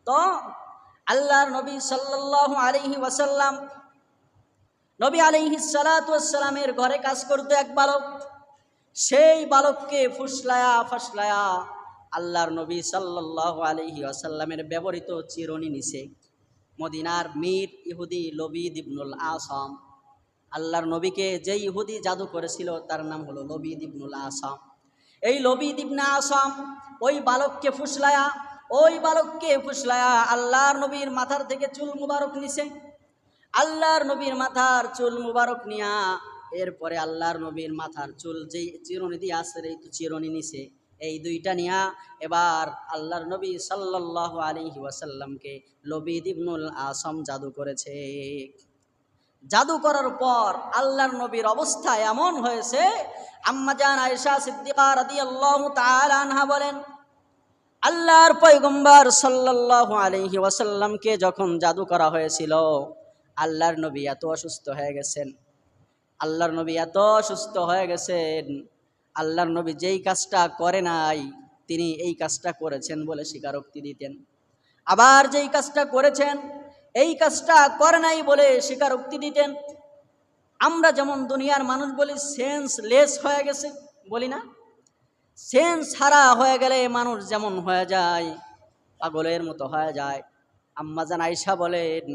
তো আল্লাহর নবী সাল্লাল্লাহু আলাইহি ওয়াসাল্লাম, নবী আলাইহিস সালাতু ওয়াস সালামের ঘরে কাজ করতো এক বালক। সেই বালককে ফুসলায়া ফাসলায়া আল্লাহর নবী সাল্লাল্লাহু আলাইহি ওয়াসাল্লামের ব্যবহৃত চিরুনি নিছে মদিনার মীর ইহুদি লবিদ ইবনুল আসাম। আল্লাহর নবীকে যে ইহুদি জাদু করেছিল তার নাম হলো লবিদ ইবনুল আসাম। এই লবিদ ইবনে আসাম ওই বালককে ফুসলায়া আল্লাহর নবীর মাথার থেকে চুল মুবারক নিছে। আল্লাহর নবীর মাথার চুল মুবারক নিয়া এরপরে আল্লাহর নবীর মাথার চুল যেই চিরুনি দিয়ে আসে এই তো চিরুনি নিছে, এই দুইটা নিয়া এবার আল্লাহর নবী সাল্লাল্লাহু আলাইহি ওয়াসাল্লামকে লবিদ ইবনুল আসাম জাদু করেছে। জাদু করার পর আল্লাহর নবীর অবস্থা এমন হয়েছে, আম্মা জান আয়েশা সিদ্দিকা রাদিয়াল্লাহু তাআলা আনহা বলেন, আল্লাহর পয়গম্বর সাল্লাল্লাহু আলাইহি ওয়াসাল্লামকে যখন জাদু করা হয়েছিল আল্লাহর নবী এত অসুস্থ হয়ে গেছেন। আল্লাহর নবী যেই কাজটা করে নাই তিনি এই কাজটা করেছেন বলে স্বীকারোক্তি দিতেন, আবার যেই কাজটা করেছেন এই কাজটা করে নাই বলে স্বীকারোক্তি দিতেন। আমরা যেমন দুনিয়ার মানুষ বলি সেন্সলেস হয়ে গেছে, বলি না? সেন্স হারা হয়ে গেলে মানুষ যেমন হয়ে যায়, পাগলের মতো হয়ে যায়। আম্মা জান আয়েশা বলেন,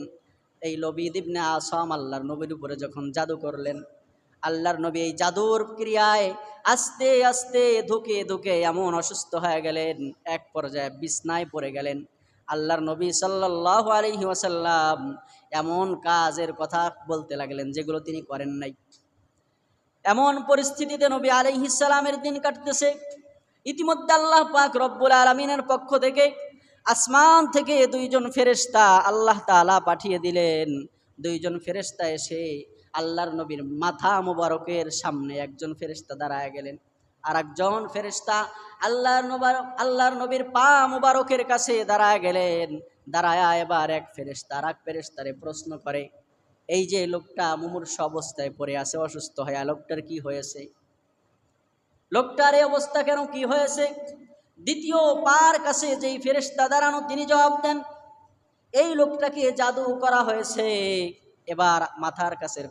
এই লবিদ ইবনে আসাম আল্লাহর নবীর উপরে যখন জাদু করলেন, আল্লাহর নবী এই জাদুর ক্রিয়ায় আস্তে আস্তে ধুকে ধুকে এমন অসুস্থ হয়ে গেলেন, এক পর্যায়ে বিছনায় পড়ে গেলেন। আল্লাহর নবী সাল্লাল্লাহু আলাইহি ওয়াসাল্লাম এমন কাজের কথা বলতে লাগলেন যেগুলো তিনি করেন নাই। এমন পরিস্থিতিতে নবী আলাইহিস সালামের দিন কাটতেছে। ইতিমধ্যে আল্লাহ পাক রব্বুল আলামিনের পক্ষ থেকে আসমান থেকে দুইজন ফেরেশতা আল্লাহ তাআলা পাঠিয়ে দিলেন। দুইজন ফেরেশতা এসে আল্লাহর নবীর মাথা মুবারকের সামনে একজন ফেরেশতা দাঁড়ায় গেলেন, আর একজন ফেরেশতা আল্লাহর নবীর পা মুবারকের কাছে দাঁড়ায় গেলেন। দাঁড়ায়া এবার এক ফেরেশতা আর এক ফেরেশতারে প্রশ্ন করে, এই যে লোকটা মুমূর্ষু অবস্থায় পড়ে আছে অসুস্থ হয়ে, লোকটার কি হয়েছে? লোকটার এই অবস্থা কেন, কি হয়েছে? দ্বিতীয় পার কাছে যেই ফেরেশতা দাঁড়ানো তিনি জবাব দেন, এই লোকটাকে জাদু করা হয়েছে। এবার মাথার কাছের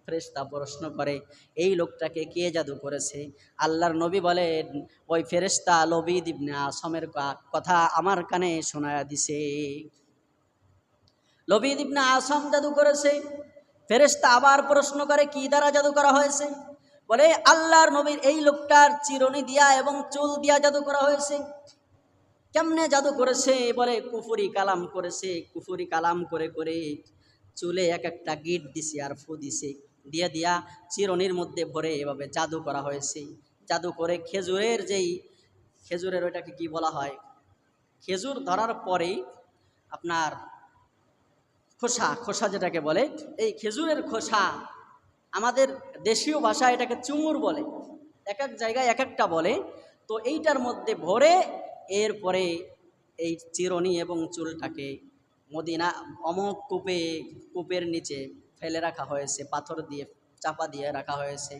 ফেরেশতা প্রশ্ন করে, এই লোকটাকে কে জাদু করেছে? আল্লাহর নবী বলেন, ওই ফেরেশতা লবিদ ইবনে আসামের কথা আমার কানে শোনায়া দিছে। লবিদ ইবনে আসাম জাদু করেছে। ফেরেশতা আবার প্রশ্ন করে, কি দ্বারা জাদু করা হয়েছে? বলে, আল্লাহর নবীর এই লোকটার চিরুনি দিয়া এবং চুল দিয়া জাদু করা হয়েছে। কেমনে জাদু করেছে? বলে, কুফরি কালাম করেছে। কুফরি কালাম করে করে চুলে এক একটা গিট দিছে আর ফু দিছে, দিয়া দিয়া চিরুনির মধ্যে ভরে এভাবে জাদু করা হয়েছে। জাদু করে খেজুরের ওইটাকে কি বলা হয়, খেজুর ধরার পরেই আপনার খোসা যেটাকে বলে, এই খেজুরের খোসা আমাদের দেশীয় ভাষায় এটাকে চুমুর বলে, এক এক জায়গায় এক একটা বলে। তো এইটার মধ্যে ভরে এরপরে এই চিরুনি এবং চুলটাকে মদিনা অমুক কূপের নিচে ফেলে রাখা হয়েছে, পাথর দিয়ে চাপা দিয়ে রাখা হয়েছে।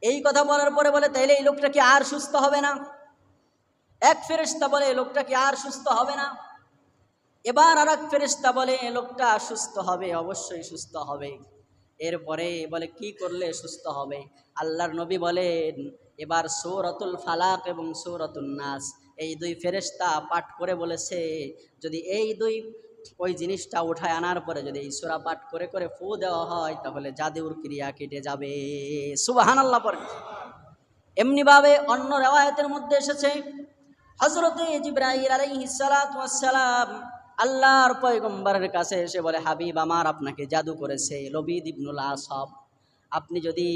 এই কথা বলার পরে বলে, তাইলে এই লোকটা কি আর সুস্থ হবে না? এক ফেরেশতা বলে, লোকটা কি আর সুস্থ হবে না? এবার আর এক ফেরেশতা বলে, লোকটা সুস্থ হবে, অবশ্যই সুস্থ হবে। এরপরে বলে, কি করলে সুস্থ হবে? আল্লাহর নবী বলেন, এবার সূরাতুল ফালাক এবং সূরাতুন নাস এই দুই ফেরেশতা পাঠ করে বলেছে, যদি এই দুই ওই জিনিসটা উঠায় আনার পরে যদি এই সূরা পাঠ করে করে ফু দেওয়া হয় তাহলে জাদুর ক্রিয়া কেটে যাবে। সুবহানাল্লাহ পড়ে। এমনিভাবে অন্য রিওয়ায়াতের মধ্যে এসেছে, হযরতে জিবরাইল আলাইহিস সালাতু ওয়াস সালাম আল্লাহর পয়গম্বরের কাছে এসে বলে, হাবিব আমার আপনাকে জাদু করেছে লবিদ ইবনুল আসাম, আপনি যদি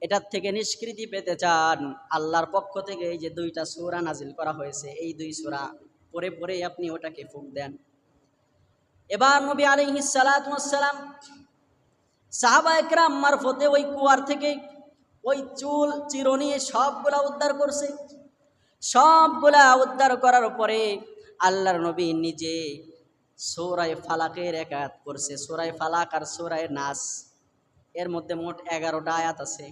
এটার থেকে নিষ্কৃতি পেতে চান আল্লাহর পক্ষ থেকে এই যে দুইটা সূরা নাজিল করা হয়েছে এই দুই সূরা পড়ে পড়ে আপনি ওটাকে ফুঁক দেন। এবার নবী আলাইহিস সালাতু ওয়াস সালাম সাহাবায়ে কেরাম মারফতে ওই কুয়ার থেকে ওই চুল চিরুনি সবগুলা উদ্ধার করছে। সবগুলা উদ্ধার করার পরে আল্লাহর নবী নিজে সূরা ফালাকের এক আয়াত করছে। সূরা ফালাক আর সূরা নাস এর মধ্যে মোট 11টা আয়াত আছে।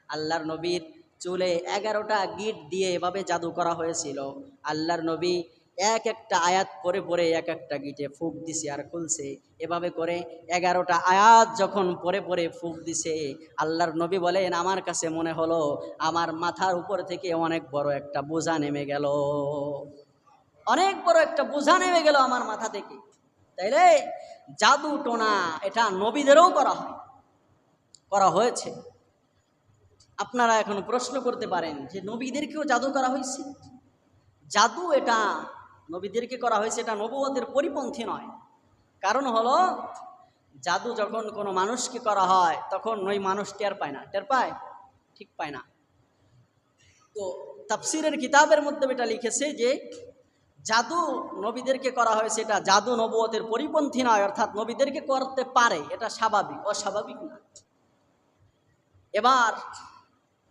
আল্লাহর নবীর চুলে 11টা গিট দিয়ে এভাবে জাদু করা হয়েছিল। আল্লাহর নবী এক একটা আয়াত পরে পরে এক একটা গিটে ফুঁক দিছে আর খুলছে, এভাবে করে 11টা আয়াত যখন পরে পরে ফুঁক দিছে, আল্লাহর নবী বলেন আমার কাছে মনে হলো আমার মাথার উপর থেকে অনেক বড় একটা বোঝা নেমে গেল, অনেক বড় একটা বোঝা নেমে গেল আমার মাথা থেকে। তাইলে জাদু টোনা এটা নবীদেরও করা হয়েছে। আপনারা এখন প্রশ্ন করতে পারেন যে নবীদেরকেও জাদু করা হয়েছে? জাদু এটা নবীদেরকে করা হয়েছে, এটা নবুয়তের পরিপন্থী নয়। কারণ হলো জাদু যখন কোনো মানুষকে করা হয় তখন ওই মানুষ টের পায় না, টের পায়? ঠিক পায় না। তো তাফসীরের কিতাবের মধ্যে এটা লিখেছে যে জাদু নবীদেরকে করা হয়েছে, এটা জাদু নবুয়তের পরিপন্থী নয়, অর্থাৎ নবীদেরকে করতে পারে, এটা স্বাভাবিক, অস্বাভাবিক না। এবার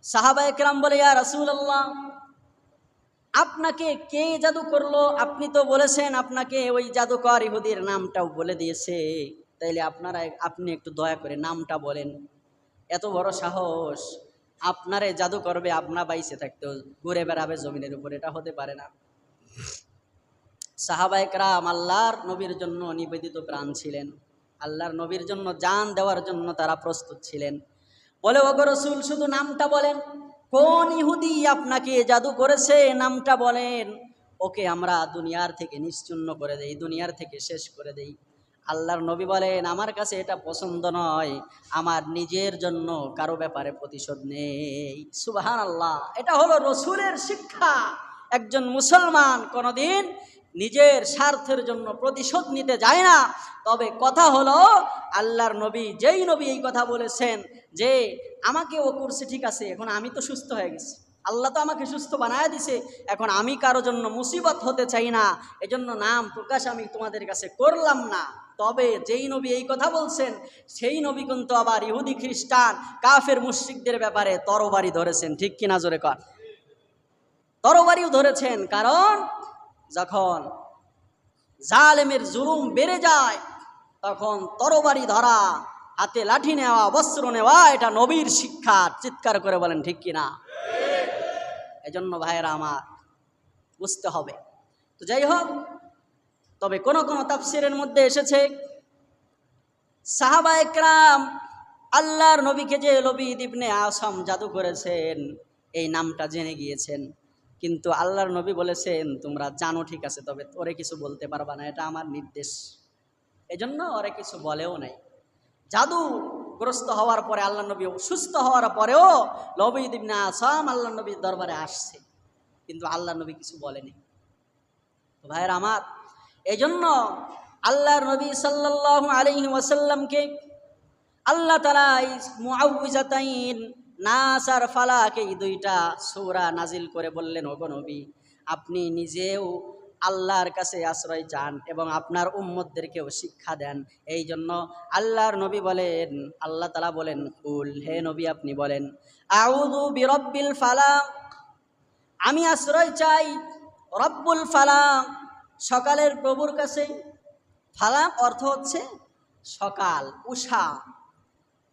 সাহাবায়ে কেরাম বলে, ইয়া রাসূলুল্লাহ, আপনাকে কে জাদু করলো? আপনি তো বলেছেন আপনাকে ওই জাদুকর ইহুদির নামটাও বলে দিয়েছে, তাইলে আপনি একটু দয়া করে নামটা বলেন। এত বড় সাহস, আপনারে জাদু করবে, আপনার বাইসে থাকতেও ঘুরে বেড়াবে জমিনের উপর, এটা হতে পারে না। সাহাবায়ে কেরাম আল্লাহর নবীর জন্য নিবেদিত প্রাণ ছিলেন, আল্লাহর নবীর জন্য জান দেওয়ার জন্য তারা প্রস্তুত ছিলেন। বলে, ওগো রাসূল, শুধু নামটা বলেন, কোন ইহুদি আপনাকে জাদু করেছে নামটা বলেন, ওকে আমরা দুনিয়ার থেকে নিশ্চিহ্ন করে দেই, দুনিয়ার থেকে শেষ করে দেই। আল্লাহর নবী বলেন, আমার কাছে এটা পছন্দ নয়, আমার নিজের জন্য কারো ব্যাপারে প্রতিশোধ নেই। সুবহানাল্লাহ, এটা হলো রসুলের শিক্ষা। একজন মুসলমান কোনোদিন নিজের স্বার্থের জন্য প্রতিশোধ নিতে যায় না। তবে কথা হলো আল্লাহর নবী, যেই নবী এই কথা বলেছেন যে আমাকে ও করছে ঠিক আছে, এখন আমি তো সুস্থ হয়ে গেছি, আল্লাহ তো আমাকে সুস্থ বানায় দিছে, এখন আমি কারো জন্য মুসিবত হতে চাই না, এজন্য নাম প্রকাশ আমি তোমাদের কাছে করলাম না। তবে যেই নবী এই কথা বলছেন সেই নবী কিন্তু আবার ইহুদি খ্রিস্টান কাফের মুশরিকদের ব্যাপারে তরবারি ধরেছেন, ঠিক কিনা জোরে কর? তরবারিও ধরেছেন। কারণ যখন জালেমের জুলুম বেড়ে যায় তখন তরবারি ধরা, হাতে লাঠি নেওয়া, বস্ত্র নেওয়া, এটা নবীর শিক্ষা। চিৎকার করে বলেন ঠিক কিনা? এজন্য ভাইয়েরা আমার বুঝতে হবে। তো যাই হোক, তবে কোন কোন তাফসীরের মধ্যে এসেছে সাহাবায়ে কেরাম আল্লাহর নবীকে যে লবিদ ইবনে আসম জাদু করেছেন এই নামটা জেনে গিয়েছেন, কিন্তু আল্লাহর নবী বলেছেন তোমরা জানো ঠিক আছে, তবে ওরে কিছু বলতে পারবা না, এটা আমার নির্দেশ, এজন্য ওরে কিছু বলেও নাই। জাদুগ্রস্ত হওয়ার পরে আল্লাহ নবী সুস্থ হওয়ার পরেও লবিদ ইবনে আসম আল্লাহ নবীর দরবারে আসছে, কিন্তু আল্লাহ নবী কিছু বলেনি। তো ভাইয়ের আমার, এজন্য আল্লাহর নবী সাল্লাল্লাহু আলাইহি ওয়াসাল্লামকে আল্লাহ তাআলা মুআউযিজাতাইন নাস আর ফালাক এই দুইটা সূরা নাজিল করে বললেন, ওগো নবী, আপনি নিজেও আল্লাহর কাছে আশ্রয় চান এবং আপনার উম্মতদেরকেও শিক্ষা দেন। এই জন্য আল্লাহর নবী বলেন, আল্লাহ তাআলা বলেন, কুল, হে নবী আপনি বলেন, আউযু বিরাব্বিল ফালাক, আমি আশ্রয় চাই রব্বুল ফালাক, সকালের প্রভুর কাছে। ফালাক অর্থ হচ্ছে সকাল, উষা,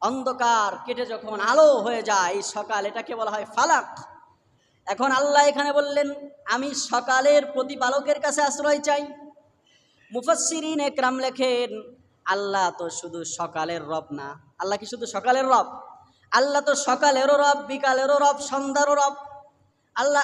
অন্ধকার কেটে যখন আলো হয়ে যায় এই সকাল, এটাকে বলা হয় ফালাক। এখন আল্লাহ এখানে বললেন আমি সকালের প্রতিপালকের কাছে আশ্রয় চাই। মুফাসসিরিন একরাম লেখেন আল্লাহ তো শুধু সকালের রব না। আল্লাহ কি শুধু সকালের রব? আল্লাহ তো সকালেরও রব, বিকালেরও রব, সন্ধ্যারও রব। আল্লাহ